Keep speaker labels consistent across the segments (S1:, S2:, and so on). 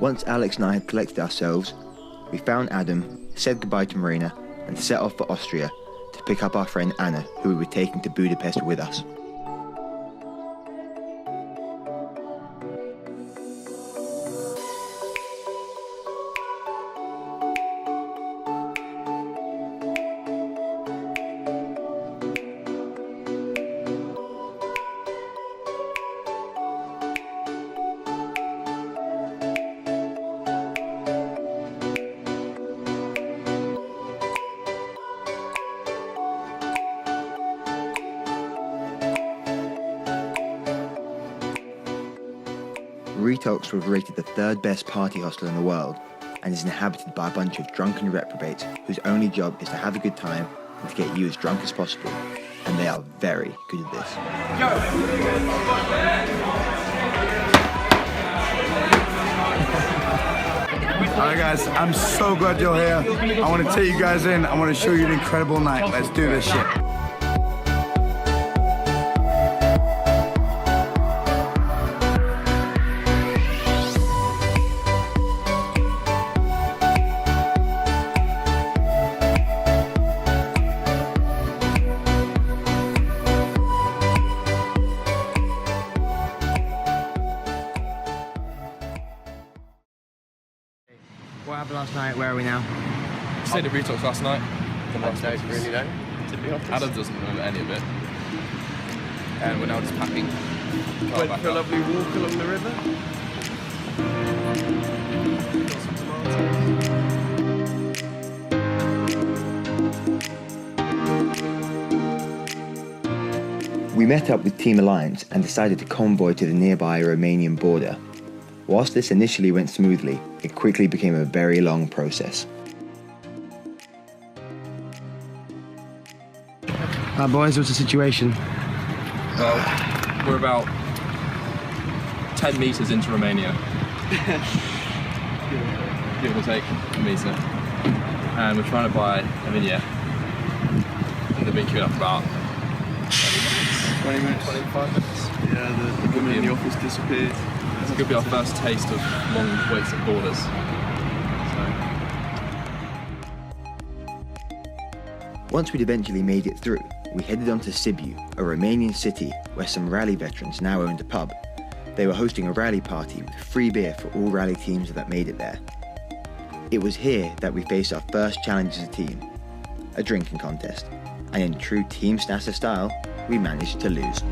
S1: Once Alex and I had collected ourselves, we found Adam, said goodbye to Marina, and set off for Austria to pick up our friend Anna, who we were taking to Budapest with us. Retox was rated the third best party hostel in the world and is inhabited by a bunch of drunken reprobates whose only job is to have a good time and to get you as drunk as possible. And they are very good at this.
S2: Alright guys, I'm so glad you're here. I want to take you guys in. I want to show you an incredible night. Let's do this shit.
S1: What happened last night? Where are we now?
S3: Stayed at Retox last night.
S1: I don't really know, to be honest.
S3: Adam doesn't remember any of it. And we're now just packing.
S4: Went for a lovely walk along the river. Got some tomatoes.
S1: We met up with Team Alliance and decided to convoy to the nearby Romanian border. Whilst this initially went smoothly, it quickly became a very long process. Boys, what's the situation?
S3: Well, we're about 10 metres into Romania. Give or take a metre. And we're trying to buy a vignette. And they've been queuing up for about
S4: 20 minutes.
S3: 25 minutes.
S4: Yeah, the woman in the office disappeared.
S3: This could be our first taste of long waits at borders.
S1: Once we'd eventually made it through, we headed on to Sibiu, a Romanian city where some rally veterans now owned a pub. They were hosting a rally party with free beer for all rally teams that made it there. It was here that we faced our first challenge as a team, a drinking contest, and in true Team SNASA style, we managed to lose.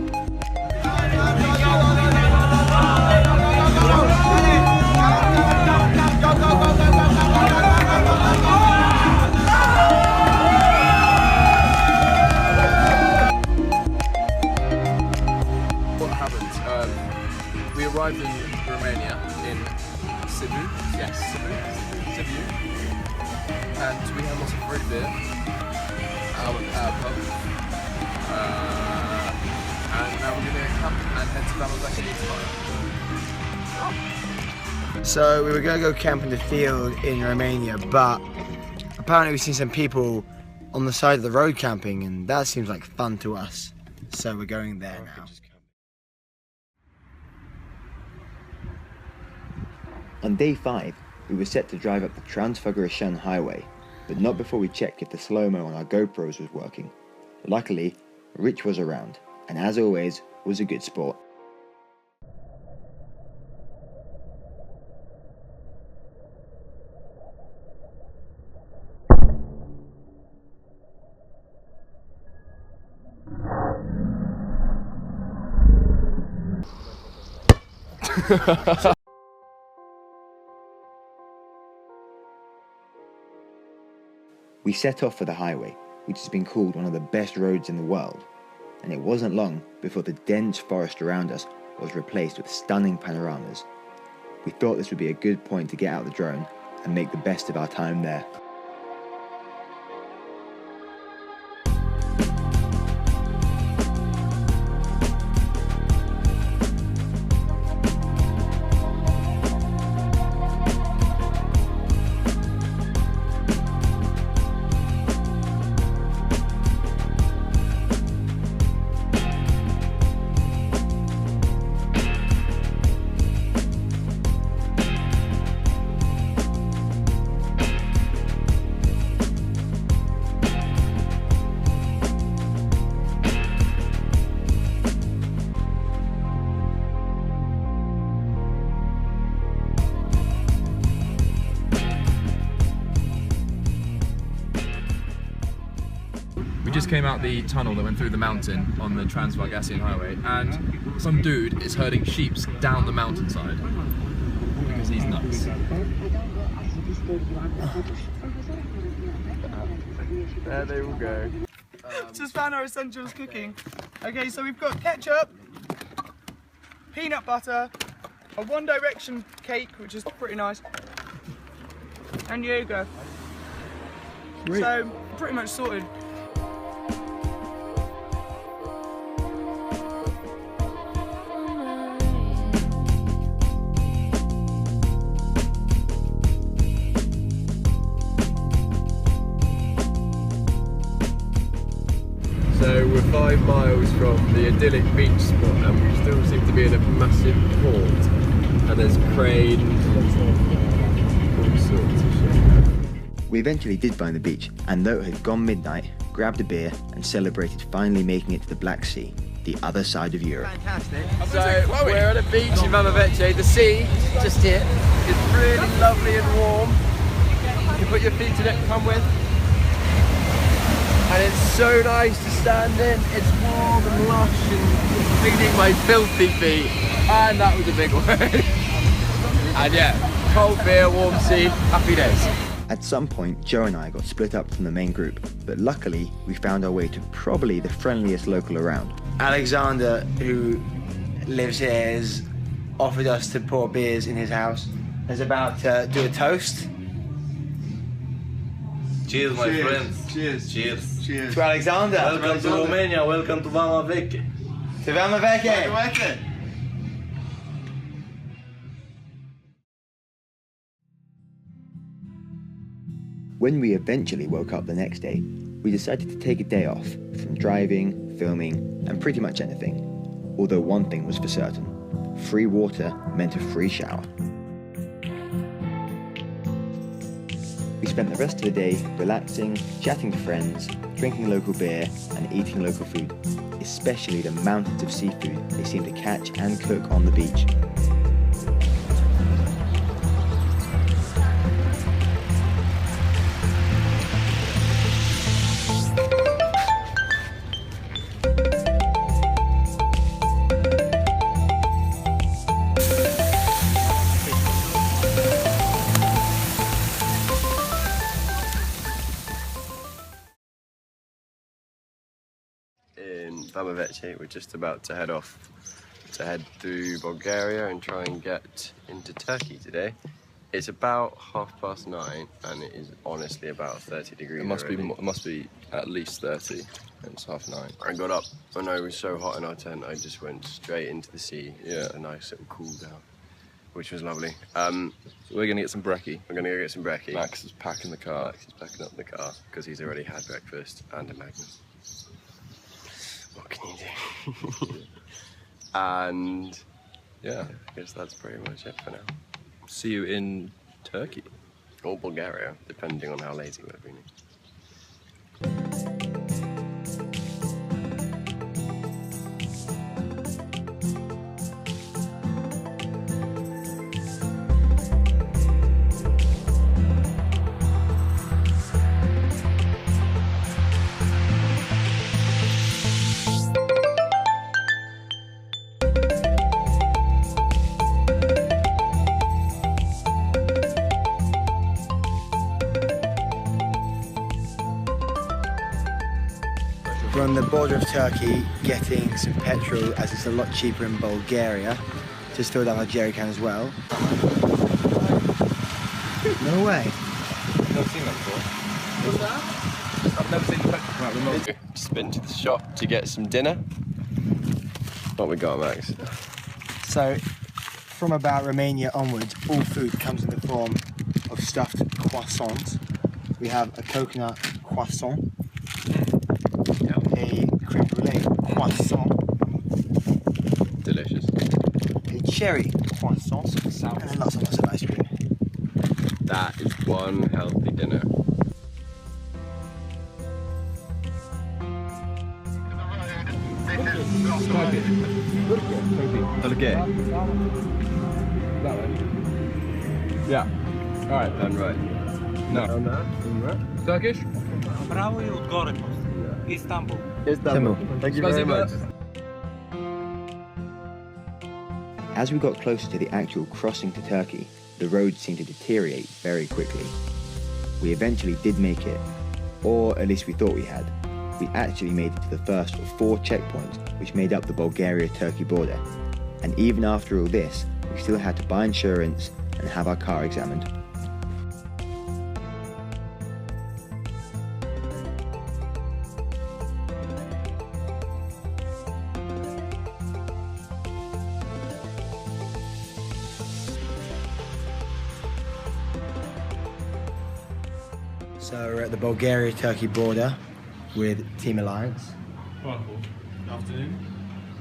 S3: We arrived in Romania in Sibiu. Yes, Sibiu. And we had lots of free beer at our pub. And now we're going to camp and head to Cappadocia tomorrow.
S5: So we were going to go camp in the field in Romania, but apparently we've seen some people on the side of the road camping, and that seems like fun to us. So we're going there now.
S1: On day 5, we were set to drive up the Transfăgărășan highway, but not before we checked if the slow-mo on our GoPros was working. Luckily, Rich was around, and as always, was a good sport. We set off for the highway, which has been called one of the best roads in the world, and it wasn't long before the dense forest around us was replaced with stunning panoramas. We thought this would be a good point to get out the drone and make the best of our time there.
S3: We just came out the tunnel that went through the mountain on the Transfăgărășan highway, and some dude is herding sheep down the mountainside because he's nuts. There they all go.
S6: Just found our essentials cooking. Okay, so we've got ketchup, peanut butter, a One Direction cake, which is pretty nice, and yoga. So, pretty much sorted.
S3: So we're 5 miles from the idyllic beach spot, and we still seem to be in a massive port, and there's cranes, all sorts of shit.
S1: We eventually did find the beach, and though it had gone midnight, grabbed a beer and celebrated finally making it to the Black Sea, the other side of Europe.
S6: Fantastic.
S3: So we're at a beach in Ulaanbaatar. The sea, just here, is really lovely and warm. You can put your feet in it, come with. And it's so nice to stand in. It's warm and lush and cleaning my filthy feet. And that was a big word. And yeah, cold beer, warm sea, happy days.
S1: At some point, Joe and I got split up from the main group, but luckily we found our way to probably the friendliest local around.
S5: Alexander, who lives here, has offered us to pour beers in his house. He's about to do a toast.
S7: Cheers, my friends.
S2: Cheers.
S7: Cheers.
S2: Cheers.
S5: To Alexander.
S7: Welcome to Romania. Welcome to Ulaanbaatar.
S5: To Ulaanbaatar.
S1: When we eventually woke up the next day, we decided to take a day off from driving, filming, and pretty much anything. Although one thing was for certain, free water meant a free shower. We spent the rest of the day relaxing, chatting to friends, drinking local beer, and eating local food, especially the mountains of seafood they seem to catch and cook on the beach.
S3: In Ulaanbaatar, we're just about to head off to head through Bulgaria and try and get into Turkey today. It's about 9:30 and it is honestly about 30 degrees.
S4: It must be at least 30 and it's 9:30.
S3: I got up when I was so hot in our tent, I just went straight into the sea.
S4: Yeah.
S3: A nice little cool down, which was lovely.
S4: We're gonna get some brekkie.
S3: We're gonna go get some brekkie.
S4: Max is packing the car.
S3: Max is packing up the car because he's already had breakfast and a Magnum. What can you do? And yeah, I guess that's pretty much it for now.
S4: See you in Turkey.
S3: Or Bulgaria, depending on how lazy we're feeling.
S5: We're on the border of Turkey getting some petrol as it's a lot cheaper in Bulgaria. Just filled up our jerry can as well. No way.
S3: I've never seen that before. What's that? I've never seen the petrol come out remotely. Just been to the shop to get some dinner. What we got, Max?
S5: So, from about Romania onwards, all food comes in the form of stuffed croissants. We have a coconut croissant, a creme brulee croissant,
S3: Delicious.
S5: a cherry croissant, and then lots of ice cream.
S3: That is one healthy dinner.
S4: Turkey.
S3: That way. Yeah. All right, then right. No. Turkish?
S8: Право и отгоре. Istanbul.
S2: Thank you very much.
S1: As we got closer to the actual crossing to Turkey, the road seemed to deteriorate very quickly. We eventually did make it, or at least we thought we had. We actually made it to the first of 4 checkpoints which made up the Bulgaria-Turkey border. And even after all this, we still had to buy insurance and have our car examined.
S5: So we're at the Bulgaria-Turkey border with Team Alliance.
S3: Wonderful. Afternoon.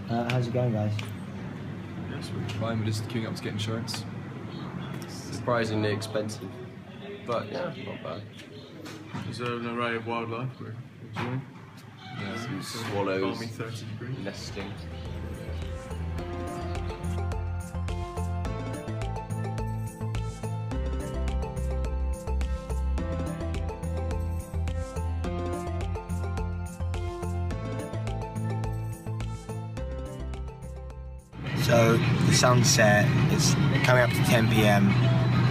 S5: How's it going, guys?
S3: Yes, we're fine. We're just queuing up to get insurance.
S4: Surprisingly expensive, but yeah, not bad.
S3: There's an array of wildlife we're enjoying.
S4: Some swallows,
S3: Balmy 30 degrees.
S4: nesting.
S5: So the sunset is coming up to 10 p.m.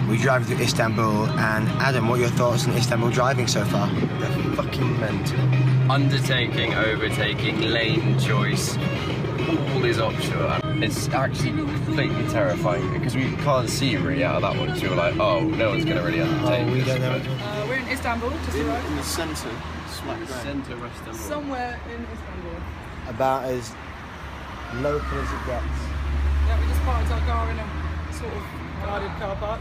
S5: We drive through Istanbul, and Adam, what are your thoughts on Istanbul driving so far?
S4: They're fucking mental. Undertaking, overtaking, lane choice, all is optional. It's actually completely terrifying because we can't see really out of that one. So we're like, oh, no one's gonna really undertake.
S5: We
S4: this,
S5: don't know.
S4: but-
S6: We're in Istanbul, just arrived.
S3: In the centre, smack bang.
S4: Centre of Istanbul.
S6: Somewhere in Istanbul.
S5: About as local as it gets.
S6: Yeah, we just parked our car in a sort of guarded car park.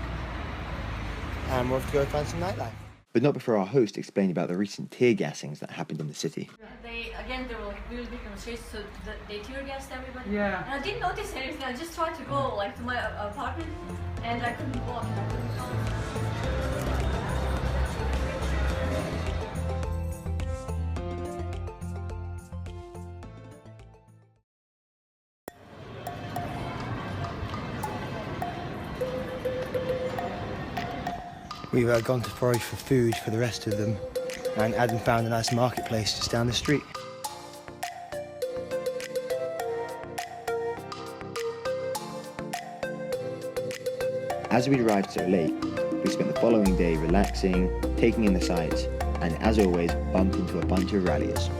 S5: And we'll have to go find some nightlife.
S1: But not before our host explained about the recent tear gassings that happened in the city.
S9: There were like really big demonstrations, so they tear gassed everybody.
S6: Yeah.
S9: And I didn't notice anything. I just tried to go like to my apartment, and I couldn't walk. And I couldn't go.
S5: We've gone to forage for food for the rest of them, and Adam found a nice marketplace just down the street.
S1: As we arrived so late, we spent the following day relaxing, taking in the sights, and as always, bumped into a bunch of ralliers.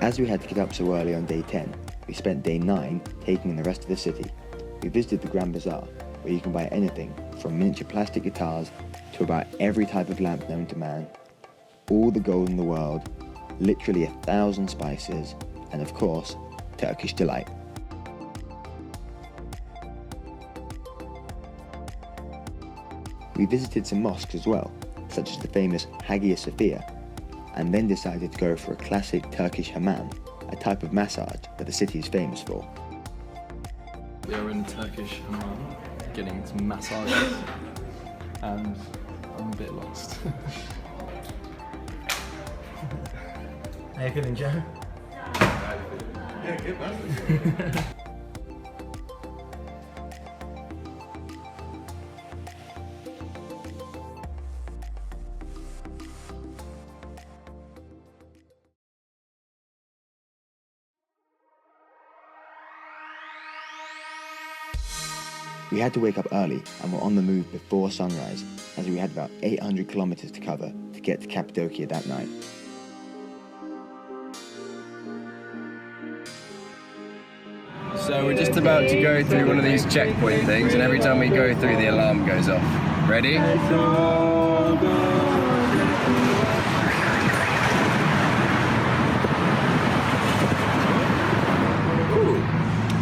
S1: As we had to get up so early on day 10, we spent day 9 taking in the rest of the city. We visited the Grand Bazaar, where you can buy anything from miniature plastic guitars to about every type of lamp known to man, all the gold in the world, literally 1,000 spices, and of course, Turkish delight. We visited some mosques as well, such as the famous Hagia Sophia, and then decided to go for a classic Turkish hammam, a type of massage that the city is famous for.
S3: We are in Turkish hammam, getting some massages, and I'm a bit lost.
S5: How you feeling, Joe?
S3: Yeah, good man.
S1: We had to wake up early and were on the move before sunrise, as we had about 800 kilometers to cover to get to Cappadocia that night.
S4: So we're just about to go through one of these checkpoint things, and every time we go through, the alarm goes off. Ready?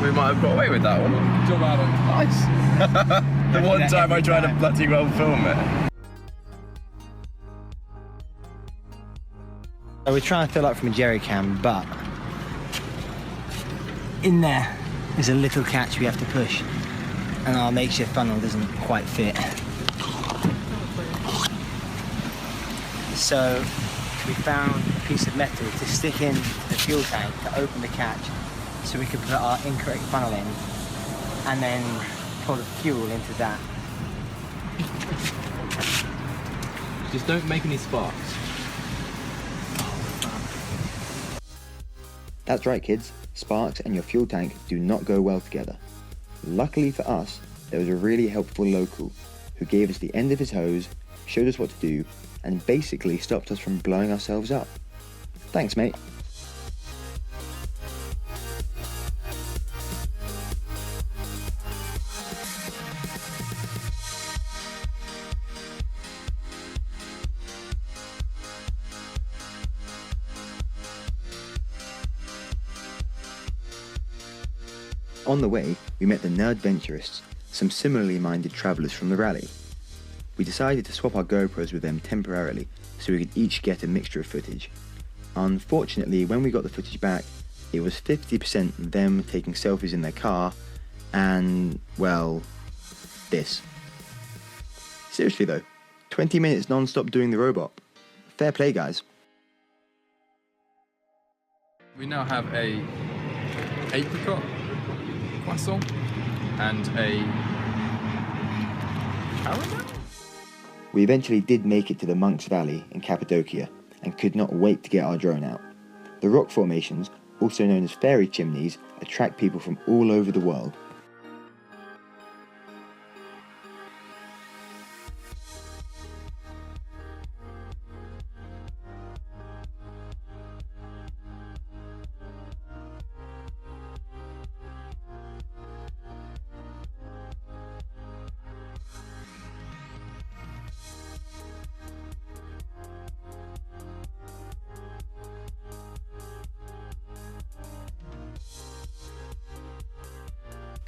S4: We might have got away with that one.
S3: Good job, Adam.
S4: Nice. The one time I tried to bloody well film it.
S5: So we're trying to fill up from a jerry can, but in there There's a little catch we have to push, and our makeshift funnel doesn't quite fit. So we found a piece of metal to stick in the fuel tank to open the catch so we could put our incorrect funnel in and then pour the fuel into that.
S3: Just don't make any sparks.
S1: That's right, kids. Sparks and your fuel tank do not go well together. Luckily for us, there was a really helpful local who gave us the end of his hose, showed us what to do, and basically stopped us from blowing ourselves up. Thanks, mate. On the way, we met the Nerdventurists, some similarly minded travellers from the rally. We decided to swap our GoPros with them temporarily so we could each get a mixture of footage. Unfortunately, when we got the footage back, it was 50% them taking selfies in their car and, well, this. Seriously though, 20 minutes non-stop doing the robot. Fair play, guys.
S3: We now have a apricot croissant and a caramel?
S1: We eventually did make it to the Monks Valley in Cappadocia and could not wait to get our drone out. The rock formations, also known as fairy chimneys, attract people from all over the world.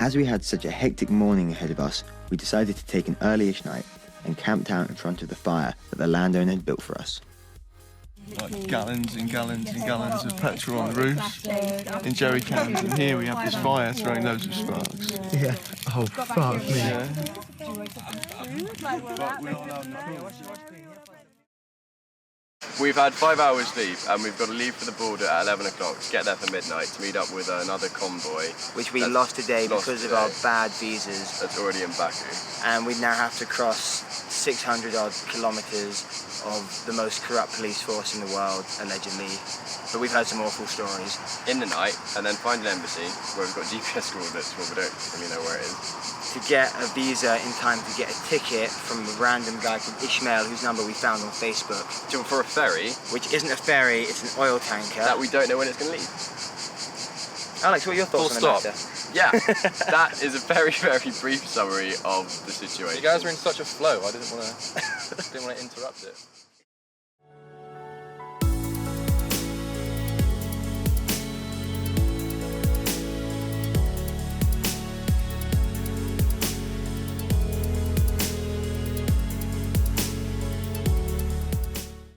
S1: As we had such a hectic morning ahead of us, we decided to take an early-ish night and camped out in front of the fire that the landowner had built for us.
S8: Like gallons and gallons and gallons of petrol on the roofs in jerry cans, and here we have this fire throwing loads of sparks.
S5: Yeah. Oh, fuck me.
S8: Yeah.
S4: We've had 5 hours sleep and we've got to leave for the border at 11 o'clock to get there for midnight to meet up with another convoy.
S5: Which we lost today because of our bad visas.
S4: That's already in Baku.
S5: And we now have to cross 600 odd kilometres of the most corrupt police force in the world, allegedly. But we've heard some awful stories.
S4: In the night, and then find an embassy where we've got GPS coordinates, but we don't really know where it is.
S5: To get a visa in time to get a ticket from a random guy called Ishmael, whose number we found on Facebook.
S4: For a ferry.
S5: Which isn't a ferry, it's an oil tanker.
S4: That we don't know when it's going to leave.
S5: Alex, what are your thoughts on the matter?
S4: Yeah, that is a very, very brief summary of the situation.
S3: You guys were in such a flow, I didn't want to interrupt it.